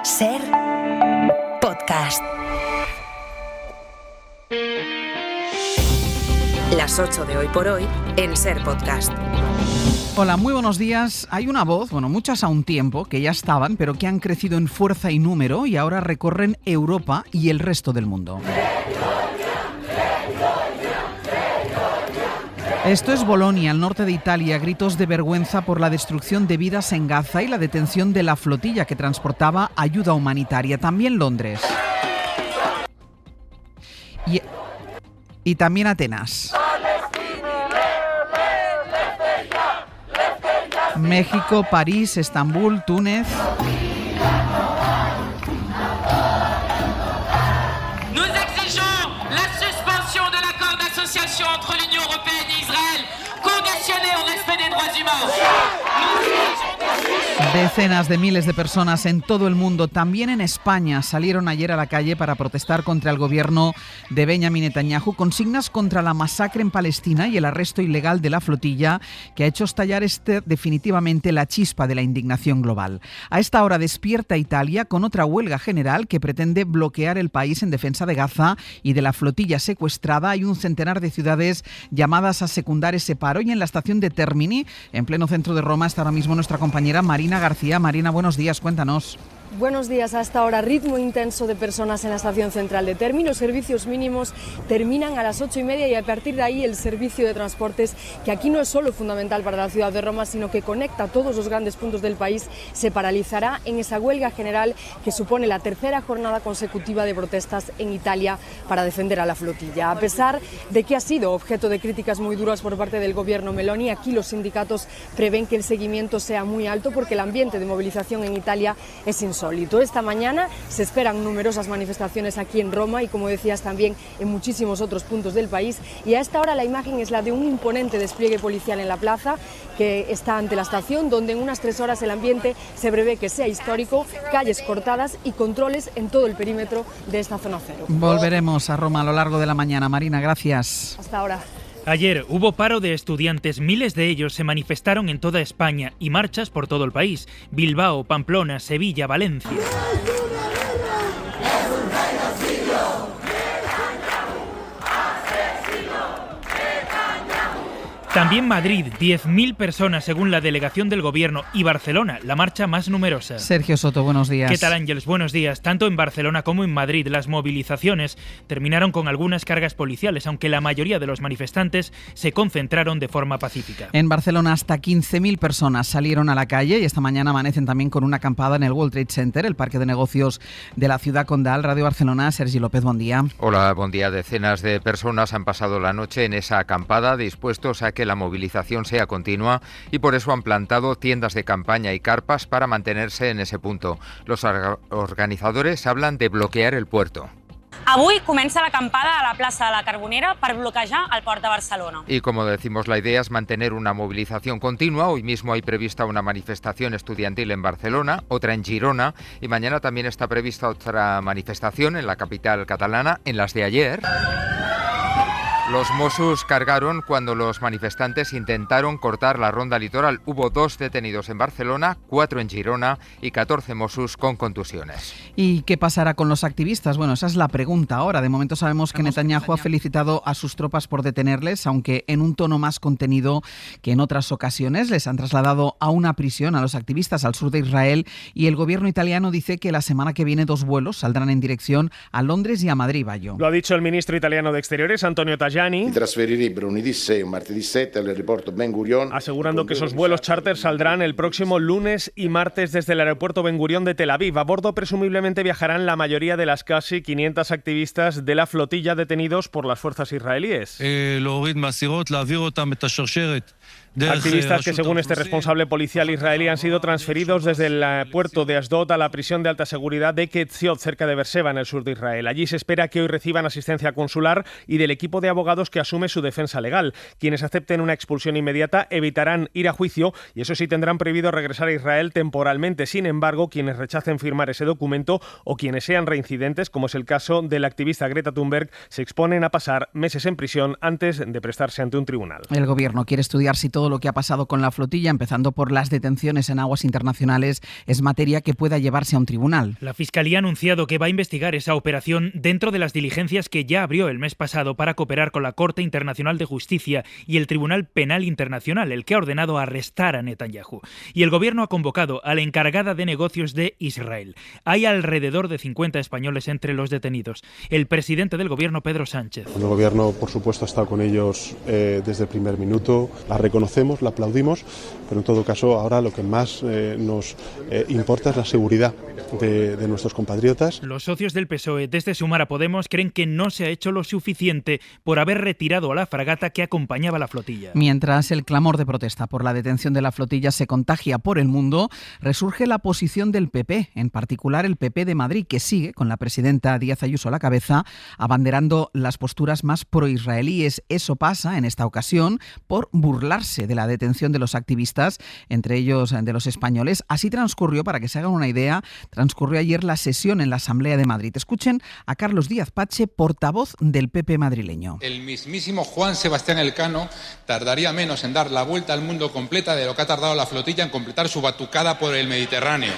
Ser Podcast. Las 8 de Hoy por Hoy en Ser Podcast. Hola, muy buenos días. Hay una voz, muchas a un tiempo, que ya estaban, pero que han crecido en fuerza y número y ahora recorren Europa y el resto del mundo. Esto es Bolonia, al norte de Italia, gritos de vergüenza por la destrucción de vidas en Gaza y la detención de la flotilla que transportaba ayuda humanitaria. También Londres. Y también Atenas. México, París, Estambul, Túnez. Nous exigeons la suspension de l'accord d'association entre l'Union européenne et Israël, conditionné au respect des droits humains. Decenas de miles de personas en todo el mundo, también en España, salieron ayer a la calle para protestar contra el gobierno de Benjamin Netanyahu, consignas contra la masacre en Palestina y el arresto ilegal de la flotilla que ha hecho estallar definitivamente la chispa de la indignación global. A esta hora despierta Italia con otra huelga general que pretende bloquear el país en defensa de Gaza y de la flotilla secuestrada. Hay un centenar de ciudades llamadas a secundar ese paro y en la estación de Termini, en pleno centro de Roma, está ahora mismo nuestra compañera Marina García. Marina, buenos días, cuéntanos. Buenos días. Hasta ahora ritmo intenso de personas en la estación central de Termini. Los servicios mínimos terminan a las 8:30 y a partir de ahí el servicio de transportes, que aquí no es solo fundamental para la ciudad de Roma, sino que conecta todos los grandes puntos del país, se paralizará en esa huelga general que supone la tercera jornada consecutiva de protestas en Italia para defender a la flotilla. A pesar de que ha sido objeto de críticas muy duras por parte del gobierno Meloni, aquí los sindicatos prevén que el seguimiento sea muy alto porque el ambiente de movilización en Italia es insólito. Esta mañana se esperan numerosas manifestaciones aquí en Roma y, como decías, también en muchísimos otros puntos del país. Y a esta hora la imagen es la de un imponente despliegue policial en la plaza que está ante la estación, donde en unas 3 horas el ambiente se prevé que sea histórico, calles cortadas y controles en todo el perímetro de esta zona cero. Volveremos a Roma a lo largo de la mañana. Marina, gracias. Hasta ahora. Ayer hubo paro de estudiantes, miles de ellos se manifestaron en toda España y marchas por todo el país: Bilbao, Pamplona, Sevilla, Valencia. También Madrid, 10.000 personas según la delegación del gobierno, y Barcelona, la marcha más numerosa. Sergio Soto, buenos días. ¿Qué tal, Ángeles? Buenos días. Tanto en Barcelona como en Madrid las movilizaciones terminaron con algunas cargas policiales, aunque la mayoría de los manifestantes se concentraron de forma pacífica. En Barcelona hasta 15.000 personas salieron a la calle y esta mañana amanecen también con una acampada en el World Trade Center, el parque de negocios de la ciudad condal. Radio Barcelona, Sergi López, buen día. Hola, buen día. Decenas de personas han pasado la noche en esa acampada dispuestos a que la movilización sea continua y por eso han plantado tiendas de campaña y carpas para mantenerse en ese punto. Los organizadores hablan de bloquear el puerto. Avui comença l'acampada a la plaça de la Carbonera per bloquejar el port de Barcelona. Y como decimos, la idea es mantener una movilización continua. Hoy mismo hay prevista una manifestación estudiantil en Barcelona, otra en Girona y mañana también está prevista otra manifestación en la capital catalana. En las de ayer, los Mossos cargaron cuando los manifestantes intentaron cortar la ronda litoral. Hubo 2 detenidos en Barcelona, 4 en Girona y 14 Mossos con contusiones. ¿Y qué pasará con los activistas? Bueno, esa es la pregunta ahora. De momento sabemos que Netanyahu ha felicitado a sus tropas por detenerles, aunque en un tono más contenido que en otras ocasiones. Les han trasladado a una prisión a los activistas al sur de Israel y el gobierno italiano dice que la semana que viene 2 vuelos saldrán en dirección a Londres y a Madrid, Bayo. Lo ha dicho el ministro italiano de Exteriores, Antonio Tajani, asegurando que esos vuelos charter saldrán el próximo lunes y martes desde el aeropuerto Ben Gurion de Tel Aviv. A bordo presumiblemente viajarán la mayoría de las casi 500 activistas de la flotilla detenidos por las fuerzas israelíes. Activistas que, según este responsable policial israelí, han sido transferidos desde el puerto de Asdod a la prisión de alta seguridad de Ketziot, cerca de Beerseba, en el sur de Israel. Allí se espera que hoy reciban asistencia consular y del equipo de abogados que asume su defensa legal. Quienes acepten una expulsión inmediata evitarán ir a juicio y eso sí tendrán prohibido regresar a Israel temporalmente. Sin embargo, quienes rechacen firmar ese documento o quienes sean reincidentes, como es el caso de la activista Greta Thunberg, se exponen a pasar meses en prisión antes de prestarse ante un tribunal. El gobierno quiere estudiar si todo todo lo que ha pasado con la flotilla, empezando por las detenciones en aguas internacionales, es materia que pueda llevarse a un tribunal. La Fiscalía ha anunciado que va a investigar esa operación dentro de las diligencias que ya abrió el mes pasado para cooperar con la Corte Internacional de Justicia y el Tribunal Penal Internacional, el que ha ordenado arrestar a Netanyahu. Y el gobierno ha convocado a la encargada de negocios de Israel. Hay alrededor de 50 españoles entre los detenidos. El presidente del gobierno, Pedro Sánchez. El gobierno, por supuesto, ha estado con ellos desde el primer minuto. La reconocemos, la aplaudimos, pero en todo caso ahora lo que más nos importa es la seguridad de nuestros compatriotas. Los socios del PSOE desde Sumar a Podemos creen que no se ha hecho lo suficiente por haber retirado a la fragata que acompañaba la flotilla. Mientras el clamor de protesta por la detención de la flotilla se contagia por el mundo, resurge la posición del PP, en particular el PP de Madrid, que sigue con la presidenta Díaz Ayuso a la cabeza, abanderando las posturas más proisraelíes. Eso pasa, en esta ocasión, por burlarse de la detención de los activistas, entre ellos de los españoles. Así transcurrió, para que se hagan una idea, transcurrió ayer la sesión en la Asamblea de Madrid. Escuchen a Carlos Díaz Pache, portavoz del PP madrileño. El mismísimo Juan Sebastián Elcano tardaría menos en dar la vuelta al mundo completa de lo que ha tardado la flotilla en completar su batucada por el Mediterráneo.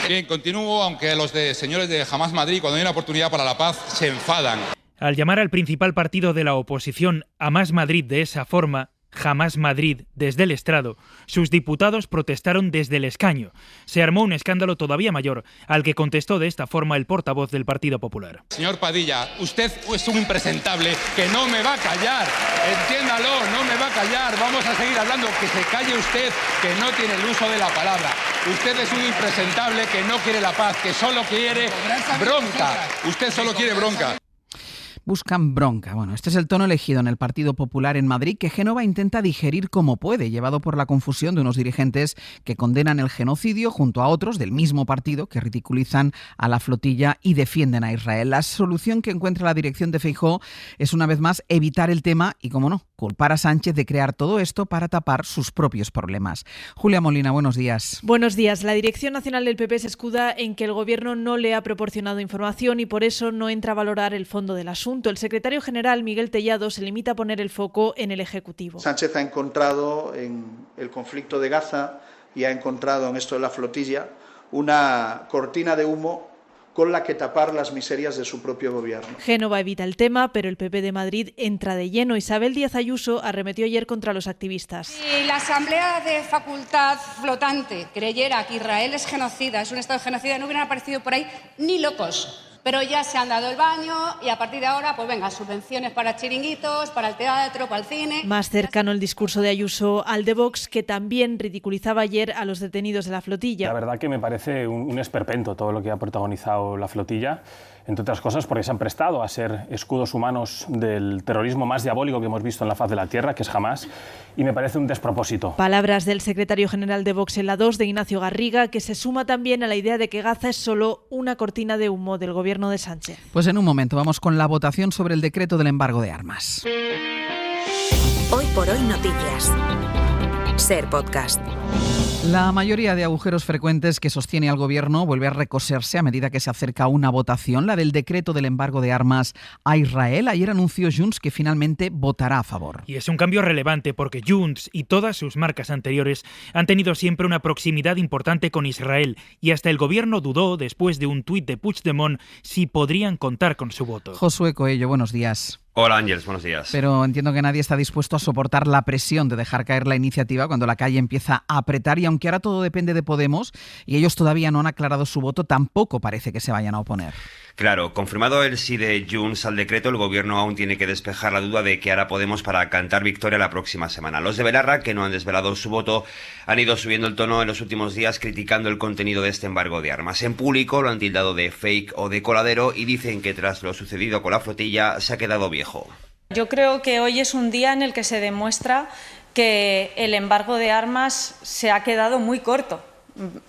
Bien, continúo, aunque los señores de Hamás Madrid, cuando hay una oportunidad para la paz, se enfadan. Al llamar al principal partido de la oposición Hamás Madrid de esa forma, Hamás Madrid desde el estrado, sus diputados protestaron desde el escaño. Se armó un escándalo todavía mayor, al que contestó de esta forma el portavoz del Partido Popular. Señor Padilla, usted es un impresentable que no me va a callar. Entiéndalo, no me va a callar. Vamos a seguir hablando. Que se calle usted, que no tiene el uso de la palabra. Usted es un impresentable que no quiere la paz, que solo quiere bronca. Usted solo quiere bronca. Buscan bronca. Bueno, este es el tono elegido en el Partido Popular en Madrid, que Génova intenta digerir como puede, llevado por la confusión de unos dirigentes que condenan el genocidio junto a otros del mismo partido que ridiculizan a la flotilla y defienden a Israel. La solución que encuentra la dirección de Feijóo es, una vez más, evitar el tema y, como no, culpar a Sánchez de crear todo esto para tapar sus propios problemas. Julia Molina, buenos días. Buenos días. La Dirección Nacional del PP se escuda en que el Gobierno no le ha proporcionado información y por eso no entra a valorar el fondo del asunto. El secretario general, Miguel Tellado, se limita a poner el foco en el Ejecutivo. Sánchez ha encontrado en el conflicto de Gaza y ha encontrado en esto de la flotilla una cortina de humo con la que tapar las miserias de su propio gobierno. Génova evita el tema, pero el PP de Madrid entra de lleno. Isabel Díaz Ayuso arremetió ayer contra los activistas. Si la Asamblea de Facultad Flotante creyera que Israel es genocida, es un Estado genocida, no hubieran aparecido por ahí ni locos. Pero ya se han dado el baño y a partir de ahora, pues venga, subvenciones para chiringuitos, para el teatro, para el cine. Más cercano el discurso de Ayuso al de Vox, que también ridiculizaba ayer a los detenidos de la flotilla. La verdad que me parece un esperpento todo lo que ha protagonizado la flotilla, entre otras cosas porque se han prestado a ser escudos humanos del terrorismo más diabólico que hemos visto en la faz de la tierra, que es Hamás, y me parece un despropósito. Palabras del secretario general de Vox en la 2, de Ignacio Garriga, que se suma también a la idea de que Gaza es solo una cortina de humo del gobierno de Sánchez. Pues en un momento vamos con la votación sobre el decreto del embargo de armas. Hoy por hoy noticias. Ser Podcast. La mayoría de agujeros frecuentes que sostiene al gobierno vuelve a recoserse a medida que se acerca una votación, la del decreto del embargo de armas a Israel. Ayer anunció Junts que finalmente votará a favor. Y es un cambio relevante porque Junts y todas sus marcas anteriores han tenido siempre una proximidad importante con Israel y hasta el gobierno dudó, después de un tuit de Puigdemont, si podrían contar con su voto. Josué Coello, buenos días. Hola Ángeles, buenos días. Pero entiendo que nadie está dispuesto a soportar la presión de dejar caer la iniciativa cuando la calle empieza a apretar, y aunque ahora todo depende de Podemos y ellos todavía no han aclarado su voto, tampoco parece que se vayan a oponer. Claro, confirmado el sí de Junts al decreto, el gobierno aún tiene que despejar la duda de qué hará Podemos para cantar victoria la próxima semana. Los de Belarra, que no han desvelado su voto, han ido subiendo el tono en los últimos días criticando el contenido de este embargo de armas. En público lo han tildado de fake o de coladero y dicen que tras lo sucedido con la flotilla se ha quedado viejo. Yo creo que hoy es un día en el que se demuestra que el embargo de armas se ha quedado muy corto.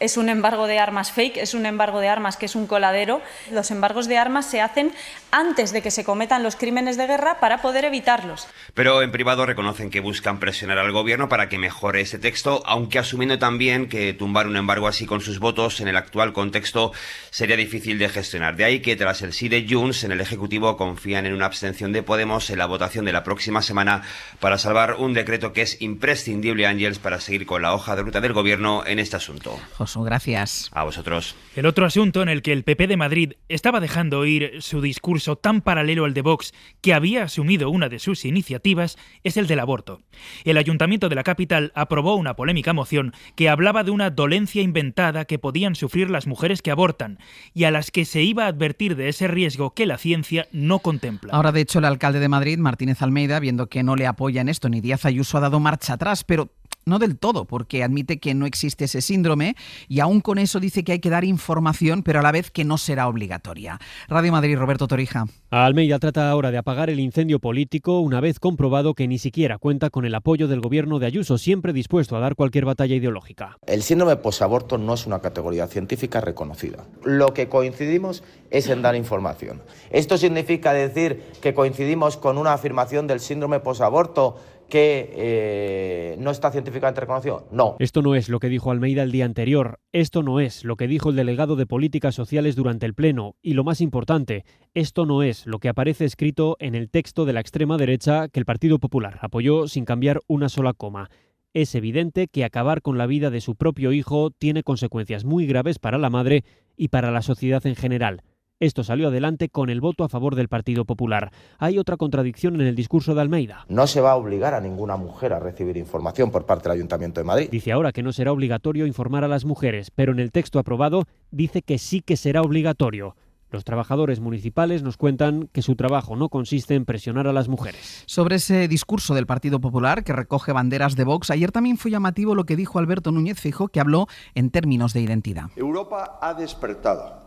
es un embargo de armas fake, es un embargo de armas que es un coladero. Los embargos de armas se hacen antes de que se cometan los crímenes de guerra para poder evitarlos. Pero en privado reconocen que buscan presionar al gobierno para que mejore ese texto, aunque asumiendo también que tumbar un embargo así con sus votos en el actual contexto sería difícil de gestionar. De ahí que tras el sí de Junts, en el Ejecutivo confían en una abstención de Podemos en la votación de la próxima semana para salvar un decreto que es imprescindible, Ángels, para seguir con la hoja de ruta del gobierno en este asunto. Josu, gracias. A vosotros. El otro asunto en el que el PP de Madrid estaba dejando oír su discurso tan paralelo al de Vox que había asumido una de sus iniciativas es el del aborto. El Ayuntamiento de la capital aprobó una polémica moción que hablaba de una dolencia inventada que podían sufrir las mujeres que abortan y a las que se iba a advertir de ese riesgo que la ciencia no contempla. Ahora, de hecho, el alcalde de Madrid, Martínez Almeida, viendo que no le apoya en esto ni Díaz Ayuso, ha dado marcha atrás, pero no del todo, porque admite que no existe ese síndrome y aún con eso dice que hay que dar información, pero a la vez que no será obligatoria. Radio Madrid, Roberto Torija. Almeida trata ahora de apagar el incendio político una vez comprobado que ni siquiera cuenta con el apoyo del gobierno de Ayuso, siempre dispuesto a dar cualquier batalla ideológica. El síndrome posaborto no es una categoría científica reconocida. Lo que coincidimos es en dar información. ¿Esto significa decir que coincidimos con una afirmación del síndrome posaborto que no está científicamente reconocido? No. Esto no es lo que dijo Almeida el día anterior. Esto no es lo que dijo el delegado de Políticas Sociales durante el Pleno. Y lo más importante, esto no es lo que aparece escrito en el texto de la extrema derecha que el Partido Popular apoyó sin cambiar una sola coma. Es evidente que acabar con la vida de su propio hijo tiene consecuencias muy graves para la madre y para la sociedad en general. Esto salió adelante con el voto a favor del Partido Popular. Hay otra contradicción en el discurso de Almeida. No se va a obligar a ninguna mujer a recibir información por parte del Ayuntamiento de Madrid. Dice ahora que no será obligatorio informar a las mujeres, pero en el texto aprobado dice que sí que será obligatorio. Los trabajadores municipales nos cuentan que su trabajo no consiste en presionar a las mujeres. Sobre ese discurso del Partido Popular que recoge banderas de Vox, ayer también fue llamativo lo que dijo Alberto Núñez Feijóo, que habló en términos de identidad. Europa ha despertado.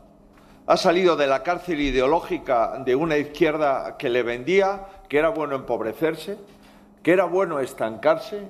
Ha salido de la cárcel ideológica de una izquierda que le vendía que era bueno empobrecerse, que era bueno estancarse,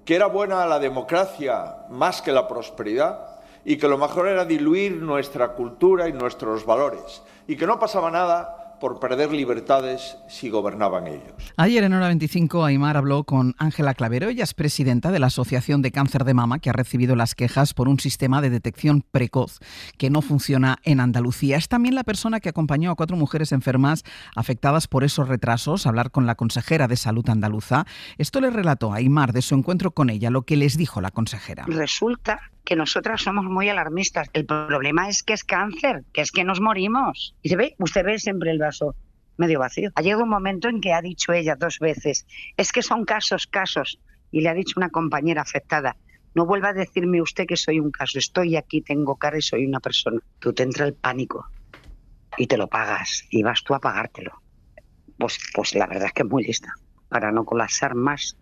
que era buena la democracia más que la prosperidad y que lo mejor era diluir nuestra cultura y nuestros valores y que no pasaba nada por perder libertades si gobernaban ellos. Ayer en Hora 25 Aimar habló con Ángela Clavero. Ella es presidenta de la Asociación de Cáncer de Mama, que ha recibido las quejas por un sistema de detección precoz que no funciona en Andalucía. Es también la persona que acompañó a 4 mujeres enfermas afectadas por esos retrasos a hablar con la consejera de Salud andaluza. Esto le relató a Aimar de su encuentro con ella, lo que les dijo la consejera. Resulta que nosotras somos muy alarmistas. El problema es que es cáncer, que es que nos morimos. Y usted ve siempre el vaso medio vacío. Ha llegado un momento en que ha dicho ella 2 veces, es que son casos. Y le ha dicho una compañera afectada, no vuelva a decirme usted que soy un caso. Estoy aquí, tengo cara y soy una persona. Tú te entra el pánico y te lo pagas y vas tú a pagártelo. Pues la verdad es que es muy lista. Para no colapsar más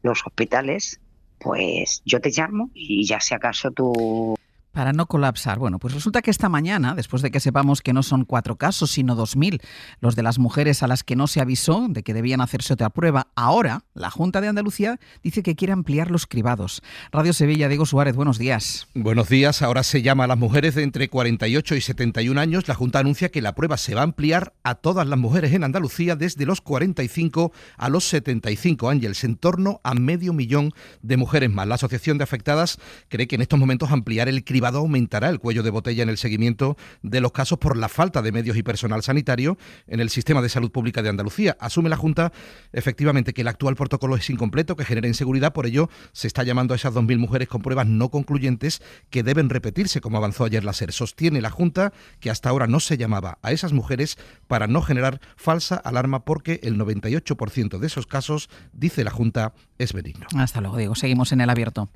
los hospitales, pues yo te llamo y ya si acaso tú... Para no colapsar. Bueno, pues resulta que esta mañana, después de que sepamos que no son 4 casos, sino 2.000, los de las mujeres a las que no se avisó de que debían hacerse otra prueba, ahora la Junta de Andalucía dice que quiere ampliar los cribados. Radio Sevilla, Diego Suárez, buenos días. Buenos días. Ahora se llama a las mujeres de entre 48 y 71 años. La Junta anuncia que la prueba se va a ampliar a todas las mujeres en Andalucía desde los 45 a los 75 años, en torno a 500.000 de mujeres más. La Asociación de Afectadas cree que en estos momentos ampliar el cribado aumentará el cuello de botella en el seguimiento de los casos por la falta de medios y personal sanitario en el sistema de salud pública de Andalucía. Asume la Junta efectivamente que el actual protocolo es incompleto, que genera inseguridad, por ello se está llamando a esas 2.000 mujeres con pruebas no concluyentes que deben repetirse, como avanzó ayer la SER. Sostiene la Junta que hasta ahora no se llamaba a esas mujeres para no generar falsa alarma, porque el 98% de esos casos, dice la Junta, es benigno. Hasta luego, Diego. Seguimos en El Abierto.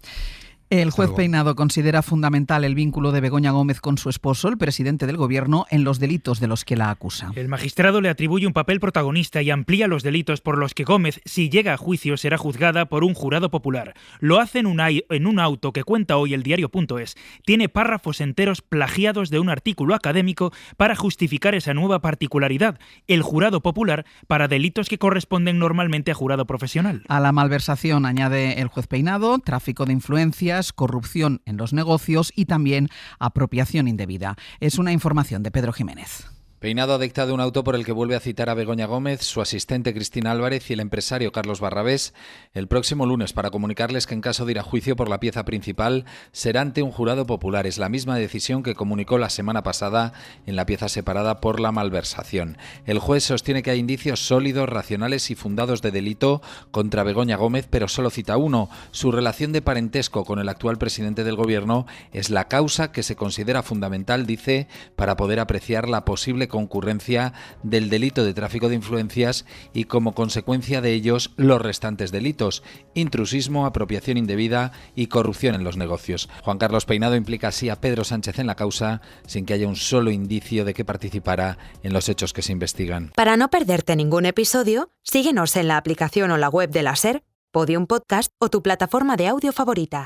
El juez Peinado considera fundamental el vínculo de Begoña Gómez con su esposo, el presidente del Gobierno, en los delitos de los que la acusa. El magistrado le atribuye un papel protagonista y amplía los delitos por los que Gómez, si llega a juicio, será juzgada por un jurado popular. Lo hace en un auto que cuenta hoy el diario.es. Tiene párrafos enteros plagiados de un artículo académico para justificar esa nueva particularidad, el jurado popular, para delitos que corresponden normalmente a jurado profesional. A la malversación, añade el juez Peinado, tráfico de influencias ilícitas, corrupción en los negocios y también apropiación indebida. Es una información de Pedro Jiménez. Peinado ha dictado un auto por el que vuelve a citar a Begoña Gómez, su asistente Cristina Álvarez y el empresario Carlos Barrabés el próximo lunes para comunicarles que en caso de ir a juicio por la pieza principal será ante un jurado popular. Es la misma decisión que comunicó la semana pasada en la pieza separada por la malversación. El juez sostiene que hay indicios sólidos, racionales y fundados de delito contra Begoña Gómez, pero solo cita uno. Su relación de parentesco con el actual presidente del Gobierno es la causa que se considera fundamental, dice, para poder apreciar la posible concurrencia del delito de tráfico de influencias y como consecuencia de ellos los restantes delitos: intrusismo, apropiación indebida y corrupción en los negocios. Juan Carlos Peinado implica así a Pedro Sánchez en la causa sin que haya un solo indicio de que participara en los hechos que se investigan. Para no perderte ningún episodio, síguenos en la aplicación o la web de la SER, Podium Podcast o tu plataforma de audio favorita.